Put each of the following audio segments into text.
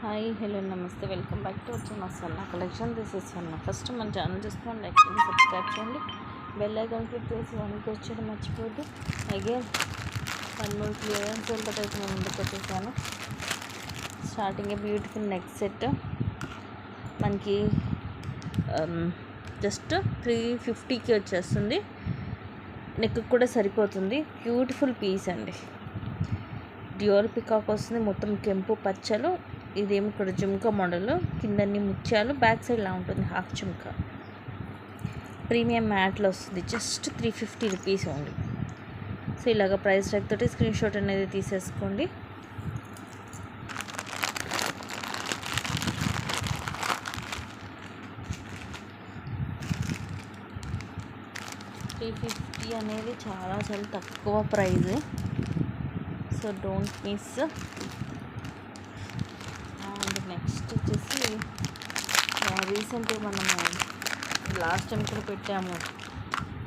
Hi hello నమస్తే welcome back to వచ్చి మా సన్న కలెక్షన్. దిస్ ఇస్ సన్న. ఫస్ట్ మన ఛానల్ చూస్తున్నాను, లైక్ చేయండి, సబ్స్క్రైబ్ చేయండి, బెల్ ఐకాన్ క్లిక్ చేసి వన్కి వచ్చేది మర్చిపోద్దు. అగైన్ 1 more క్లియరెన్స్ సేల్తో అయితే నేను ముందుకు వచ్చేసాను. స్టార్టింగ్ బ్యూటిఫుల్ నెక్ సెట్ మనకి జస్ట్ 350కి వచ్చేస్తుంది. నెక్ కూడా సరిపోతుంది. బ్యూటిఫుల్ పీస్ అండి. డ్యూయల్ పికాక్ వస్తుంది, మొత్తం కెంపు పచ్చలు. ఇదేమి ఇక్కడ జుమ్కా మోడల్, కిందన్ని ముత్యాలు, బ్యాక్ సైడ్ లా ఉంటుంది హాఫ్ జుమ్కా. ప్రీమియం మ్యాట్లో వస్తుంది, జస్ట్ 350 రూపీస్ ఓన్లీ. సో ఇలాగ ప్రైస్ ట్యాగ్ తోటి స్క్రీన్ షాట్ అనేది తీసేసుకోండి. $350 అనేది చాలా చాలా తక్కువ price. So don't miss. And next వచ్చేసి రీసెంట్గా మనము లాస్ట్ టైం కూడా పెట్టాము.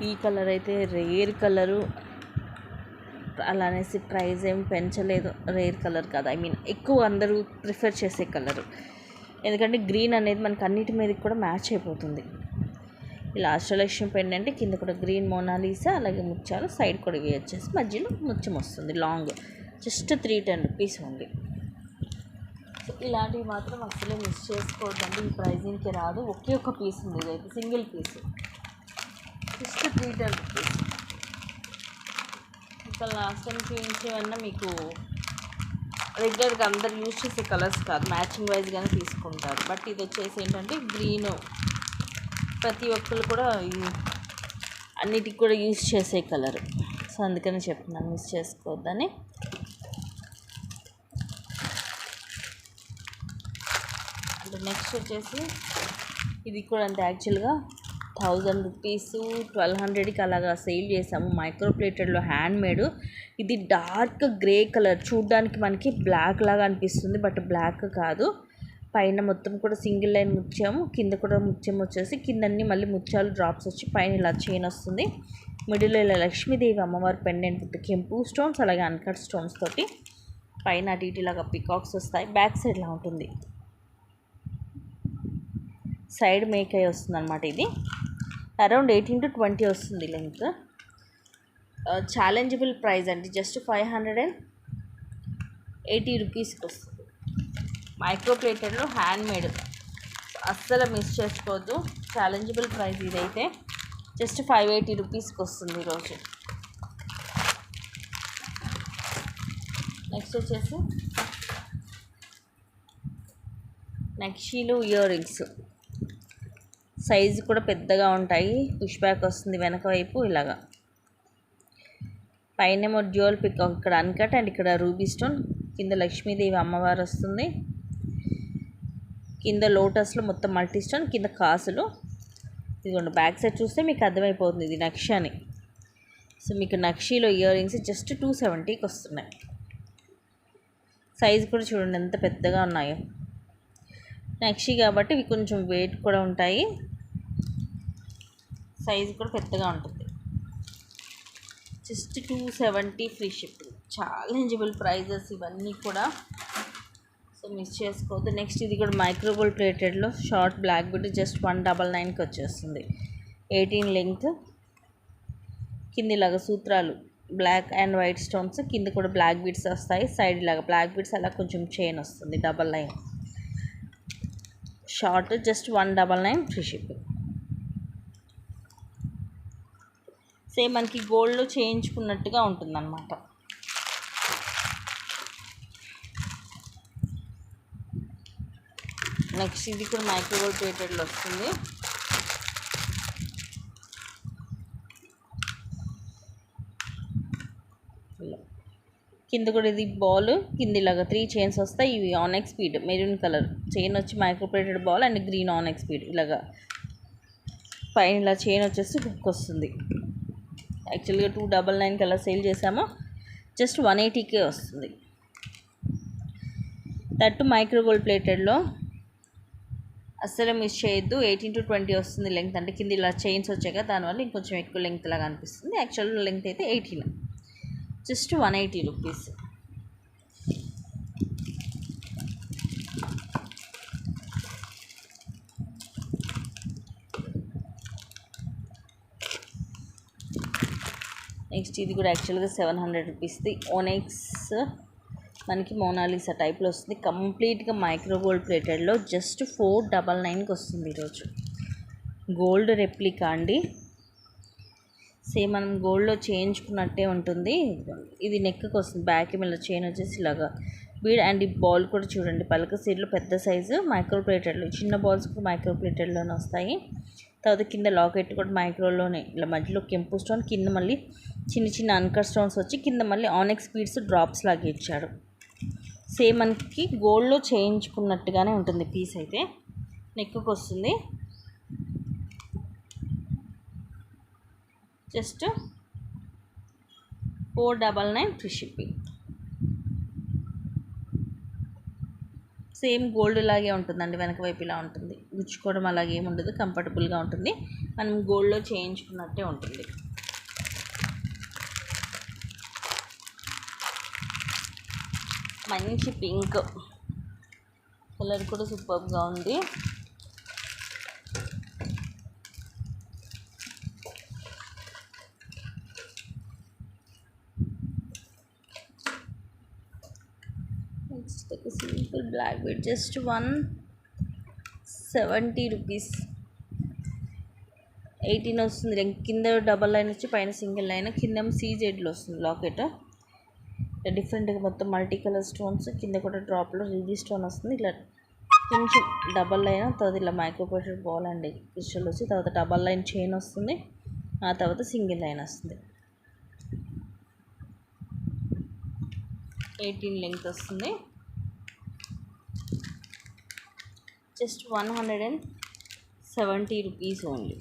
ఈ కలర్ అయితే రేర్ కలరు, అలా అనేసి ప్రైస్ ఏం పెంచలేదు. రేర్ కలర్ కాదు, ఎక్కువ అందరూ ప్రిఫర్ చేసే కలరు. ఎందుకంటే గ్రీన్ అనేది మనకు అన్నిటి మీదకి కూడా మ్యాచ్ అయిపోతుంది. ఇలా ఆస్ట్రలక్ష్మి పెండెంట్, కింద కూడా గ్రీన్ మోనాలీసా, అలాగే ముత్యాలు, సైడ్ కూడా ఇవి వచ్చేసి మధ్యలో ముత్యం వస్తుంది లాంగ్. జస్ట్ 310 రూపీస్ ఉంది. సో ఇలాంటివి మాత్రం అసలే మిస్ చేసుకోవద్దండి. ఈ ప్రైజింగ్కి రాదు. ఒకే ఒక పీస్ ఉంది, ఇదైతే సింగిల్ పీస్, జస్ట్ 310 రూపీస్. ఇంకా లాస్ట్ టైం చూపించేవన్నా మీకు రెగ్యులర్గా అందరు యూజ్ చేసే కలర్స్ కాదు, మ్యాచింగ్ వైజ్గానే తీసుకుంటారు. బట్ ఇది వచ్చేసి ఏంటంటే గ్రీన్, ప్రతి ఒక్కరు కూడా అన్నిటికి కూడా యూజ్ చేసే కలర్. సో అందుకని చెప్తున్నాను, మిస్ చేసుకోవద్దని. అంటే నెక్స్ట్ వచ్చేసి ఇది కూడా అంతే. యాక్చువల్గా 1000 రూపీస్ 1200కి అలాగా సేల్ చేసాము. మైక్రో ప్లేటెడ్లో హ్యాండ్ మేడ్. ఇది డార్క్ గ్రే కలర్, చూడ్డానికి మనకి బ్లాక్ లాగా అనిపిస్తుంది, బట్ బ్లాక్ కాదు. పైన మొత్తం కూడా సింగిల్ లైన్ ముత్యము, కింద కూడా ముత్యం వచ్చేసి, కిందన్నీ మళ్ళీ ముత్యాలు డ్రాప్స్ వచ్చి పైన ఇలా చైన్ వస్తుంది. మిడిల్లో ఇలా లక్ష్మీదేవి అమ్మవారి పెండెంట్ విత్ కెంపు స్టోన్స్, అలాగే అన్కట్ స్టోన్స్ తోటి పైన అటు ఇటు ఇలాగా పికాక్స్ వస్తాయి. బ్యాక్ సైడ్ ఇలా ఉంటుంది, సైడ్ మేక్ అయ్యి వస్తుంది అనమాట. ఇది అరౌండ్ 18 to 20 వస్తుంది లెంత్. ఛాలెంజబుల్ ప్రైస్ అండి, జస్ట్ 580 రూపీస్కి వస్తుంది. మైక్రో ప్లేటెడ్లో హ్యాండ్ మేడ్, అస్సలు మిస్ చేసుకోవద్దు. ఛాలెంజబుల్ ప్రైస్ ఇదైతే జస్ట్ 580 రూపీస్కి వస్తుంది ఈరోజు. నెక్స్ట్ వచ్చేసి నక్షీలు ఇయర్ రింగ్స్. సైజు కూడా పెద్దగా ఉంటాయి, పుష్ బ్యాక్ వస్తుంది వెనక వైపు ఇలాగా. పైనేమో డ్యూయల్ పికాక్, ఇక్కడ అన్కట్ అండ్ ఇక్కడ రూబీ స్టోన్, కింద లక్ష్మీదేవి అమ్మవారు వస్తుంది, కింద లోటస్లో మొత్తం మల్టీ స్టోన్, కింద కాసులు. ఇదిగోండి బ్యాక్ సైడ్ చూస్తే మీకు అర్థమైపోతుంది ఇది నక్షి అని. సో మీకు నక్షీలో ఇయర్ రింగ్స్ జస్ట్ 270కి వస్తున్నాయి. సైజు కూడా చూడండి ఎంత పెద్దగా ఉన్నాయో. నక్షి కాబట్టి ఇవి కొంచెం వెయిట్ కూడా ఉంటాయి, సైజు కూడా పెద్దగా ఉంటుంది. Just 270 free shipping. Challengeable prices ఇవన్నీ కూడా, సో మిస్ చేసుకోవద్దు. నెక్స్ట్ ఇది కూడా మైక్రోగోల్డ్ ప్లేటెడ్లో షార్ట్ బ్లాక్ బిట్, జస్ట్ 199కి వచ్చేస్తుంది. 18 లెంగ్త్, కింద ఇలాగ సూత్రాలు బ్లాక్ అండ్ వైట్ స్టోన్స్, కింద కూడా బ్లాక్ బీడ్స్ వస్తాయి, సైడ్ ఇలాగ బ్లాక్ బీడ్స్, అలా కొంచెం చైన్ వస్తుంది, double line short, just 199 free shipping. Same మనకి గోల్డ్లో చేయించుకున్నట్టుగా ఉంటుందన్నమాట. నెక్స్ట్ ఇది కూడా మైక్రోగోల్డ్ ప్లేటెడ్లో వస్తుంది. కింద కూడా ఇది బాల్, కింద ఇలాగా 3 చైన్స్ వస్తాయి. ఇవి ఆనెక్స్ స్పీడ్, మెరూన్ కలర్ చైన్ వచ్చి micro plated ball and green ఆనెక్స్ స్పీడ్. ఇలాగా పైన ఇలా చైన్ వచ్చేసి హుక్ వస్తుంది. యాక్చువల్గా 299 కలర్ సేల్ చేసాము, జస్ట్ 180కే వస్తుంది. దట్టు మైక్రోగోల్డ్ ప్లేటెడ్లో అస్సలు మిస్ చేయొద్దు. 18 to 20 వస్తుంది లెంగ్త్. అంటే కింద ఇలా చైన్స్ వచ్చాక దానివల్ల ఇంకొంచెం ఎక్కువ లెంగ్త్ లాగా అనిపిస్తుంది. యాక్చువల్ లెంగ్త్ అయితే 18, జస్ట్ 180 రూపీస్. నెక్స్ట్ ఇది కూడా యాక్చువల్గా 700 రూపీస్ది ఓనెక్స్ మనకి మోనాలిసా టైప్లో వస్తుంది. కంప్లీట్గా మైక్రో గోల్డ్ ప్లేటెడ్లో జస్ట్ 499కి వస్తుంది ఈరోజు. గోల్డ్ రెప్లికా అండి, సేమ్ మనం గోల్డ్లో చేయించుకున్నట్టే ఉంటుంది. ఇది నెక్కి వస్తుంది, బ్యాక్ మీద చైన్ వచ్చేసి ఇలాగా బీడ్. అండ్ ఈ బాల్ కూడా చూడండి, పలక సీడ్లో పెద్ద సైజు మైక్రో ప్లేటెడ్లో, చిన్న బాల్స్ కూడా మైక్రో ప్లేటెడ్లోనే వస్తాయి. తర్వాత కింద లాకెట్ కూడా మైక్రోలోనే, ఇలా మధ్యలో కెంపు స్టోన్, కింద మళ్ళీ చిన్న చిన్న అన్కట్ స్టోన్స్ వచ్చి కింద మళ్ళీ ఆనెక్స్ బీడ్స్ డ్రాప్స్ లాగా ఇచ్చాడు. సేమ్ మనకి గోల్డ్లో చేయించుకున్నట్టుగానే ఉంటుంది పీస్ అయితే. నెక్కి వస్తుంది just 499 free shipping. Same gold లాగే ఉంటుందండి, వెనక వైపు ఇలా ఉంటుంది, గుచ్చుకోవడం అలాగే ఏమి ఉండదు, కంఫర్టబుల్గా ఉంటుంది, మనం గోల్డ్లో చేయించుకున్నట్టే ఉంటుంది. మంచి పింక్ కలర్ కూడా సూపర్గా ఉంది. నెక్స్ట్ ఒక simple black bead just 170 rupees. 18 వస్తుంది, కింద డబల్ లైన్ వచ్చి పైన సింగిల్ లైన్, కింద సీజెడ్లో వస్తుంది లాకెట్. డిఫరెంట్గా మొత్తం మల్టీ కలర్ స్టోన్స్, కింద కూడా డ్రాప్లో రూబీ స్టోన్ వస్తుంది. ఇట్లా కొంచెం డబల్ లైన్, తర్వాత ఇలా మైక్రోప్లేటెడ్ బాల్ అండి క్రిస్టల్ వచ్చి, తర్వాత డబల్ లైన్ చైన్ వస్తుంది, ఆ తర్వాత సింగిల్ లైన్ వస్తుంది. 18 లెంగ్త్ వస్తుంది. Just 170 rupees only.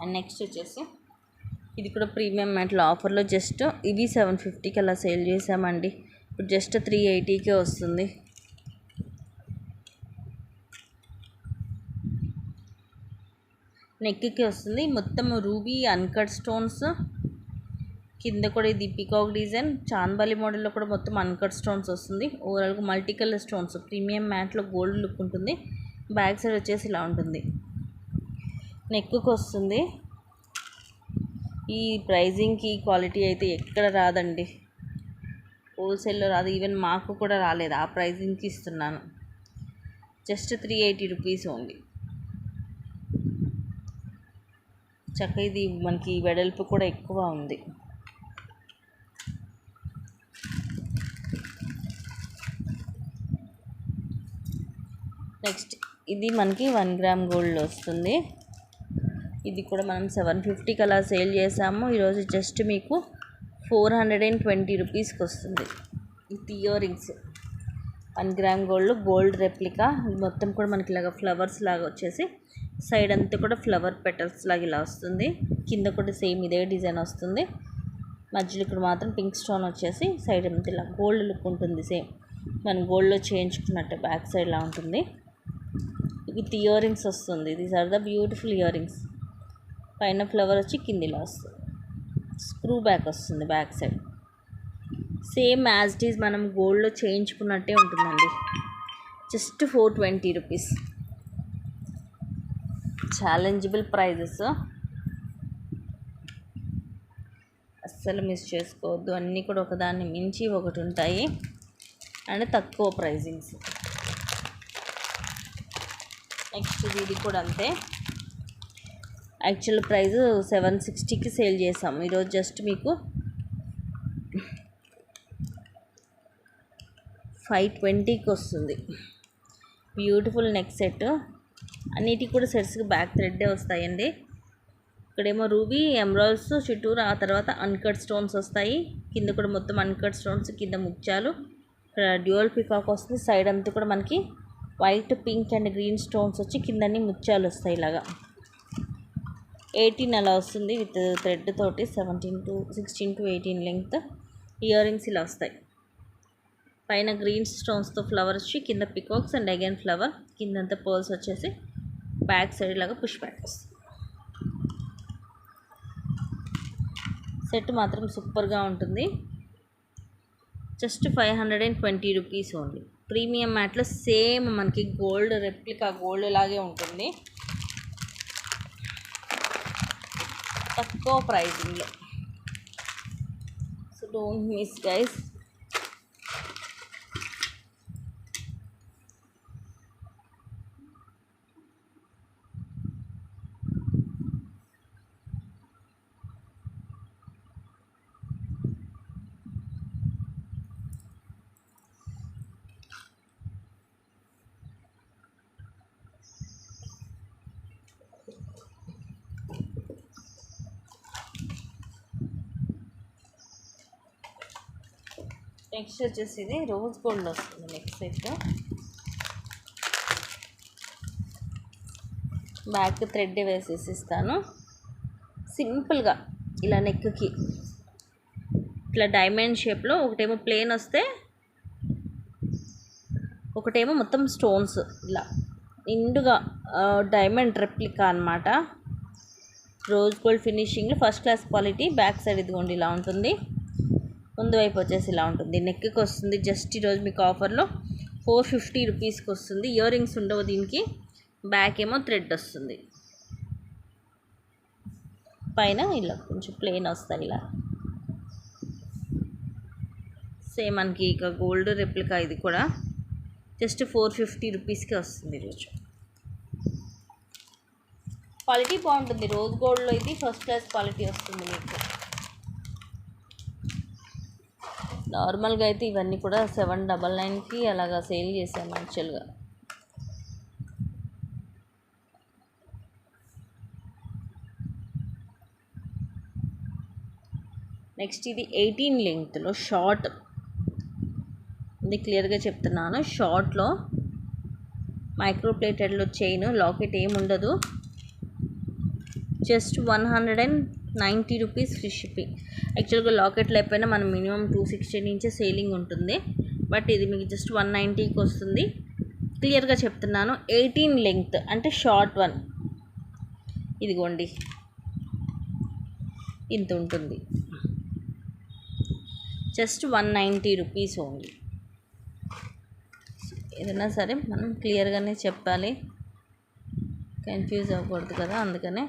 And next వచ్చేసి ఇది కూడా ప్రీమియం మ్యాట్లో ఆఫర్లో జస్ట్ ఇవి 750కి అలా సేల్ చేసామండి. ఇప్పుడు జస్ట్ 380కే వస్తుంది. నెక్కి వస్తుంది మొత్తం రూబీ అన్కట్ స్టోన్స్, కింద కూడా ఇది పికాక్ డిజైన్ చాందబాలి మోడల్లో కూడా మొత్తం అన్కట్ స్టోన్స్ వస్తుంది. ఓవరాల్గా మల్టీ కలర్ స్టోన్స్, ప్రీమియం మ్యాట్లో గోల్డ్ లుక్ ఉంటుంది. బ్యాక్ సైడ్ వచ్చేసి ఇలా ఉంటుంది, నెక్కి వస్తుంది. ఈ ప్రైజింగ్కి క్వాలిటీ అయితే ఎక్కడ రాదండి, హోల్సేల్లో రాదు, ఈవెన్ మాకు కూడా రాలేదు, ఆ ప్రైజింగ్కి ఇస్తున్నాను. Just 380 rupees only. చక్కగా ఇది మనకి వెడల్పు కూడా ఎక్కువ ఉంది. నెక్స్ట్ ఇది మనకి 1 గ్రామ్ గోల్డ్లో వస్తుంది. ఇది కూడా మనం 750కి అలా సేల్ చేసాము. ఈరోజు జస్ట్ మీకు 420 రూపీస్కి వస్తుంది. With ear rings 1 gram gold replica. మొత్తం కూడా మనకి ఇలాగ ఫ్లవర్స్ లాగా వచ్చేసి సైడ్ అంతా కూడా ఫ్లవర్ పెటల్స్ లాగా ఇలా వస్తుంది. కింద కూడా సేమ్ ఇదే డిజైన్ వస్తుంది. మధ్యలో ఇక్కడ మాత్రం పింక్ స్టోన్ వచ్చేసి సైడ్ అంతా ఇలా గోల్డ్ లుక్ ఉంటుంది. సేమ్ మనం గోల్డ్లో చేయించుకున్నట్టు బ్యాక్ సైడ్ లా ఉంటుంది. విత్ ఇయర్ రింగ్స్ వస్తుంది. These are the beautiful earrings. పైన ఫ్లవర్ వచ్చి కింద ఇలా వస్తుంది, స్క్రూ బ్యాక్ వస్తుంది back side. Same as it is మనం గోల్డ్లో చేయించుకున్నట్టే ఉంటుందండి. Just 420 rupees. ఛాలెంజబుల్ ప్రైజెస్, అస్సలు మిస్ చేసుకోవద్దు. అన్నీ కూడా ఒకదాన్ని మించి ఒకటి ఉంటాయి అండ్ తక్కువ ప్రైజింగ్స్. నెక్స్ట్ ఇది కూడా అంతే. యాక్చువల్ ప్రైస్ 760కి సేల్ చేసాము. ఈరోజు జస్ట్ మీకు 520కి వస్తుంది. Beautiful neck set. అన్నిటికి కూడా సెట్స్కి బ్యాక్ థ్రెడ్డే వస్తాయండి. ఇక్కడేమో రూబీ ఎమరాల్డ్స్ చుట్టూరు, ఆ తర్వాత అన్కట్ స్టోన్స్ వస్తాయి. కింద కూడా మొత్తం అన్కట్ స్టోన్స్, కింద ముత్యాలు. ఇక్కడ డ్యూయల్ పికాక్ వస్తుంది. సైడ్ అంతా కూడా మనకి white, pink and green stones వచ్చి కిందన్నీ ముత్యాలు వస్తాయి. ఇలాగా 18 అలా వస్తుంది విత్ థ్రెడ్ తోటి. 16 to 18 లెంగ్త్. ఇయర్ రింగ్స్ ఇలా వస్తాయి. పైన గ్రీన్ స్టోన్స్తో ఫ్లవర్ వచ్చి కింద పికాక్స్ అండ్ అగైన్ ఫ్లవర్, కిందంతా పర్ల్స్ వచ్చేసి బ్యాక్ సైడ్ లాగా పుష్ బ్యాక్ వస్తుంది. సెట్ మాత్రం సూపర్గా ఉంటుంది. Just 520 rupees only. ప్రీమియం మ్యాట్లో సేమ్ మనకి గోల్డ్ రెప్లికా గోల్డ్ లాగే ఉంటుంది, తక్కువ ప్రైజింగ్లో. So don't miss guys. Next వచ్చేసి ఇది రోజ్ గోల్డ్ వస్తుంది. నెక్స్ట్ సెట్ బ్యాక్ థ్రెడ్ వేసేసి ఇస్తాను. సింపుల్గా ఇలా నెక్కి ఇట్లా డైమండ్ షేప్లో, ఒకటేమో ప్లేన్ వస్తే ఒకటేమో మొత్తం స్టోన్స్ ఇలా నిండుగా డైమండ్ రెప్లికా అనమాట. రోజ్ గోల్డ్ ఫినిషింగ్లో first class quality. Back side ఇదిగోండి ఇలా ఉంటుంది, ముందు వైపు వచ్చేసి ఇలా ఉంటుంది. నెక్కి వస్తుంది జస్ట్ ఈరోజు మీకు ఆఫర్లో 450 రూపీస్కి వస్తుంది. ఇయర్ రింగ్స్ ఉండవు దీనికి, బ్యాక్ ఏమో థ్రెడ్ వస్తుంది, పైన ఇలా కొంచెం ప్లెయిన్ వస్తాయి. ఇలా సేమ్ మనకి ఇక గోల్డ్ రెప్లికా ఇది కూడా జస్ట్ 450 రూపీస్కి వస్తుంది ఈరోజు. క్వాలిటీ బాగుంటుంది. రోజ్ గోల్డ్లో ఇది ఫస్ట్ క్లాస్ క్వాలిటీ వస్తుంది మీకు. నార్మల్గా అయితే ఇవన్నీ కూడా 799కి అలాగా సేల్ చేశాను యాక్చువల్గా. నెక్స్ట్ ఇది 18 లెంగ్త్లో షార్ట్, ఇది క్లియర్గా చెప్తున్నాను. షార్ట్లో మైక్రో ప్లేటెడ్లో చైన్, లాకెట్ ఏమి ఉండదు, జస్ట్ 190 రూపీస్ ఫ్రీ షిప్పింగ్. యాక్చువల్గా లాకెట్ లేకపోయినా మనం మినిమం 260 నుంచే సేలింగ్ ఉంటుంది, బట్ ఇది మీకు జస్ట్ 190కి వస్తుంది. క్లియర్గా చెప్తున్నాను. 18 లెంగ్త్ అంటే షార్ట్ వన్, ఇదిగోండి ఇంత ఉంటుంది, జస్ట్ 190 రూపీస్ ఓన్లీ. ఏదైనా సరే మనం క్లియర్గానే చెప్పాలి, కన్ఫ్యూజ్ అవ్వకూడదు కదా, అందుకనే.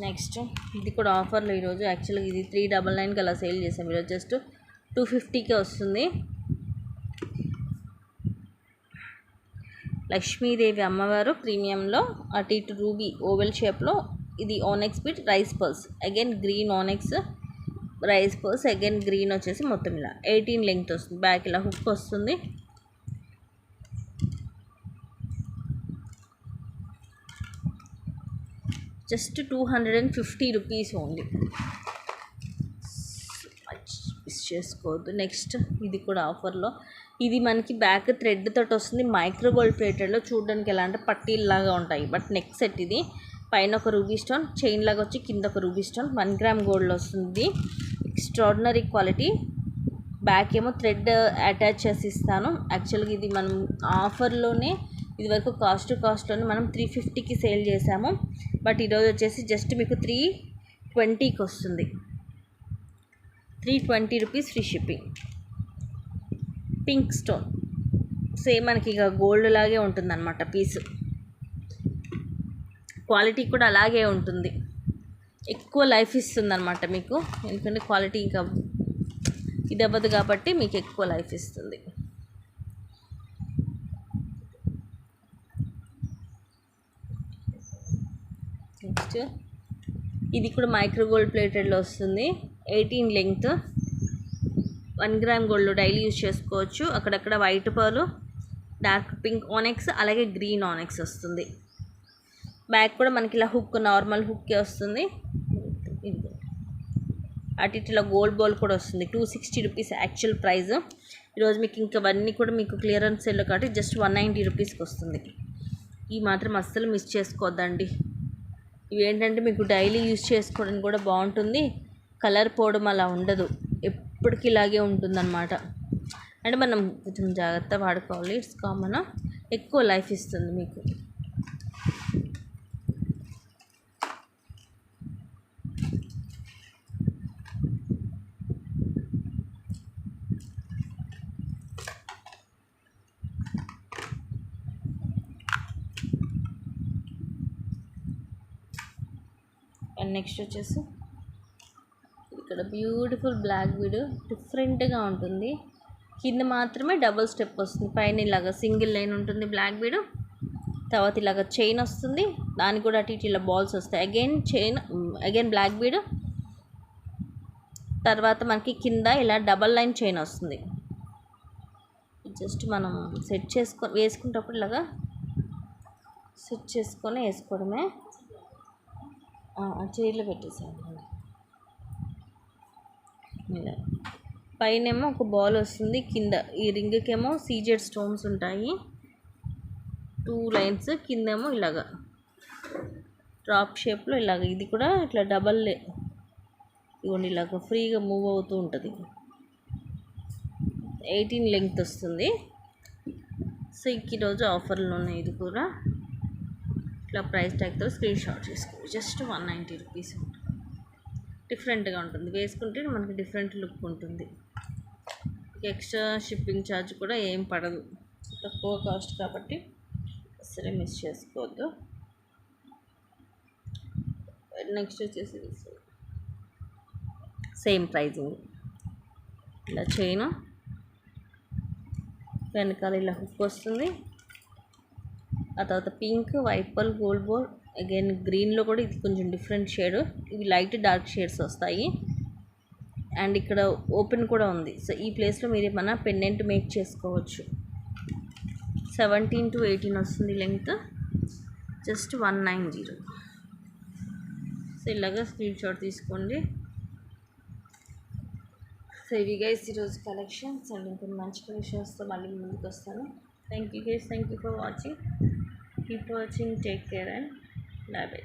నెక్స్ట్ ఇది కూడా ఆఫర్లో ఈరోజు. యాక్చువల్గా ఇది 399కి అలా సేల్ చేసాం, ఈరోజు జస్ట్ 250కే వస్తుంది. లక్ష్మీదేవి అమ్మవారు ప్రీమియంలో అటు ఇటు రూబీ ఓవెల్ షేప్లో. ఇది onyx bit rice pearls, again green onyx rice pearls, again green వచ్చేసి మొత్తం ఇలా 18 లెంగ్త్ వస్తుంది. బ్యాక్ ఇలా హుక్ వస్తుంది. జస్ట్ 250 రూపీస్ ఓన్లీ, మిస్ చేసుకోవద్దు. నెక్స్ట్ ఇది కూడా ఆఫర్లో. ఇది మనకి బ్యాక్ థ్రెడ్ తోటి వస్తుంది, మైక్రో గోల్డ్ ప్లేటెడ్లో. చూడడానికి ఎలా అంటే పట్టీల్లాగా ఉంటాయి, బట్ నెక్ సెట్ ఇది. పైన ఒక రూబీ స్టోన్ చైన్ లాగా వచ్చి కింద ఒక రూబీ స్టోన్, 1 గ్రామ్ గోల్డ్లో వస్తుంది. Extraordinary quality. బ్యాక్ ఏమో థ్రెడ్ అటాచ్ చేసి ఇస్తాను. యాక్చువల్గా ఇది మనం ఆఫర్లోనే, ఇది వరకు కాస్ట్లోనే మనం 350కి సేల్ చేసాము, బట్ ఈరోజు వచ్చేసి జస్ట్ మీకు 320కి వస్తుంది. 320 rupees free shipping. Pink stone same మనకి ఇక గోల్డ్ లాగే ఉంటుంది అనమాట పీస్. క్వాలిటీ కూడా అలాగే ఉంటుంది, ఎక్కువ లైఫ్ ఇస్తుంది అనమాట మీకు, ఎందుకంటే క్వాలిటీ ఇంకా ఇది అవ్వదు కాబట్టి మీకు ఎక్కువ లైఫ్ ఇస్తుంది. నెక్స్ట్ ఇది కూడా మైక్రో గోల్డ్ ప్లేటెడ్లో వస్తుంది. 18 లెంగ్త్, 1 గ్రామ్ గోల్డ్లో డైలీ యూజ్ చేసుకోవచ్చు. అక్కడక్కడ వైట్ పర్లు, డార్క్ పింక్ ఆనెక్స్, అలాగే గ్రీన్ ఆనెక్స్ వస్తుంది. బ్యాక్ కూడా మనకి ఇలా హుక్, నార్మల్ హుక్కే వస్తుంది. అటు ఇట్లా గోల్డ్ బాల్ కూడా వస్తుంది. 260 రూపీస్ యాక్చువల్ ప్రైస్. ఈరోజు మీకు ఇంకా అవన్నీ కూడా మీకు క్లియరెన్స్ సేల్లో కాబట్టి జస్ట్ 190 రూపీస్కి వస్తుంది. ఈ మాత్రం అస్సలు మిస్ చేసుకోవద్దండి. ఇవి ఏంటంటే మీకు డైలీ యూజ్ చేసుకోవడానికి కూడా బాగుంటుంది, కలర్ పోవడం అలా ఉండదు, ఎప్పటికీ ఇలాగే ఉంటుందన్నమాట. అంటే మనం కొంచెం జాగ్రత్త వాడుకోవాలి, ఇట్స్ కామన్, ఎక్కువ లైఫ్ ఇస్తుంది మీకు. అండ్ నెక్స్ట్ వచ్చేసి ఇక్కడ బ్యూటిఫుల్ బ్లాక్ బీడ్, డిఫరెంట్గా ఉంటుంది. కింద మాత్రమే డబుల్ స్టెప్ వస్తుంది, పైన ఇలాగ సింగిల్ లైన్ ఉంటుంది బ్లాక్ బీడ్. తర్వాత ఇలాగ చైన్ వస్తుంది, దానికి కూడా అటు ఇటు ఇలా బాల్స్ వస్తాయి. Again chain, again black bead. తర్వాత మనకి కింద ఇలా డబల్ లైన్ చైన్ వస్తుంది. జస్ట్ మనం సెట్ చేసుకొని వేసుకునేటప్పుడు ఇలాగా సెట్ చేసుకొని వేసుకోవడమే. చైర్లో పెట్టేసాను. ఇలా పైనేమో ఒక బాల్ వస్తుంది, కింద ఈ రింగ్కేమో సీజెడ్ స్టోన్స్ ఉంటాయి, 2 లైన్స్. కిందేమో ఇలాగా డ్రాప్ షేప్లో ఇలాగ, ఇది కూడా ఇట్లా డబల్ ఇవ్వండి, ఇలాగ ఫ్రీగా మూవ్ అవుతూ ఉంటుంది. 18 లెంగ్త్ వస్తుంది. సో ఈరోజు ఆఫర్లో ఉన్నాయి. ఇది కూడా ఇట్లా ప్రైస్ ట్యాగ్తో స్క్రీన్ షాట్ చేసుకోండి. Just 190 rupees. డిఫరెంట్గా ఉంటుంది, వేసుకుంటే మనకి డిఫరెంట్ లుక్ ఉంటుంది. ఎక్స్ట్రా షిప్పింగ్ ఛార్జ్ కూడా ఏం పడదు, తక్కువ కాస్ట్ కాబట్టి అసలే మిస్ చేసుకోవద్దు. నెక్స్ట్ వచ్చేసి సేమ్ ప్రైజింగ్, ఇలా చైన్, వెనకాల ఇలా హుక్ వస్తుంది. ఆ తర్వాత pink, white ball, gold ball, again గ్రీన్లో కూడా ఇది కొంచెం డిఫరెంట్ షేడ్, ఇవి లైట్ డార్క్ షేడ్స్ వస్తాయి. అండ్ ఇక్కడ ఓపెన్ కూడా ఉంది. సో ఈ ప్లేస్లో మీరు ఏమన్నా పెండెంట్ మేక్ చేసుకోవచ్చు. 17 to 18 వస్తుంది లెంగ్త్, జస్ట్ 190. సో ఇలాగా స్క్రీన్ షాట్ తీసుకోండి. సో ఇవి గైస్ ఈరోజు కలెక్షన్స్. అండ్ ఇంకా మంచి కలెక్షన్స్తో మళ్ళీ ముందుకు వస్తాను. Thank you guys, thank you for watching. Keep watching, take care and by by.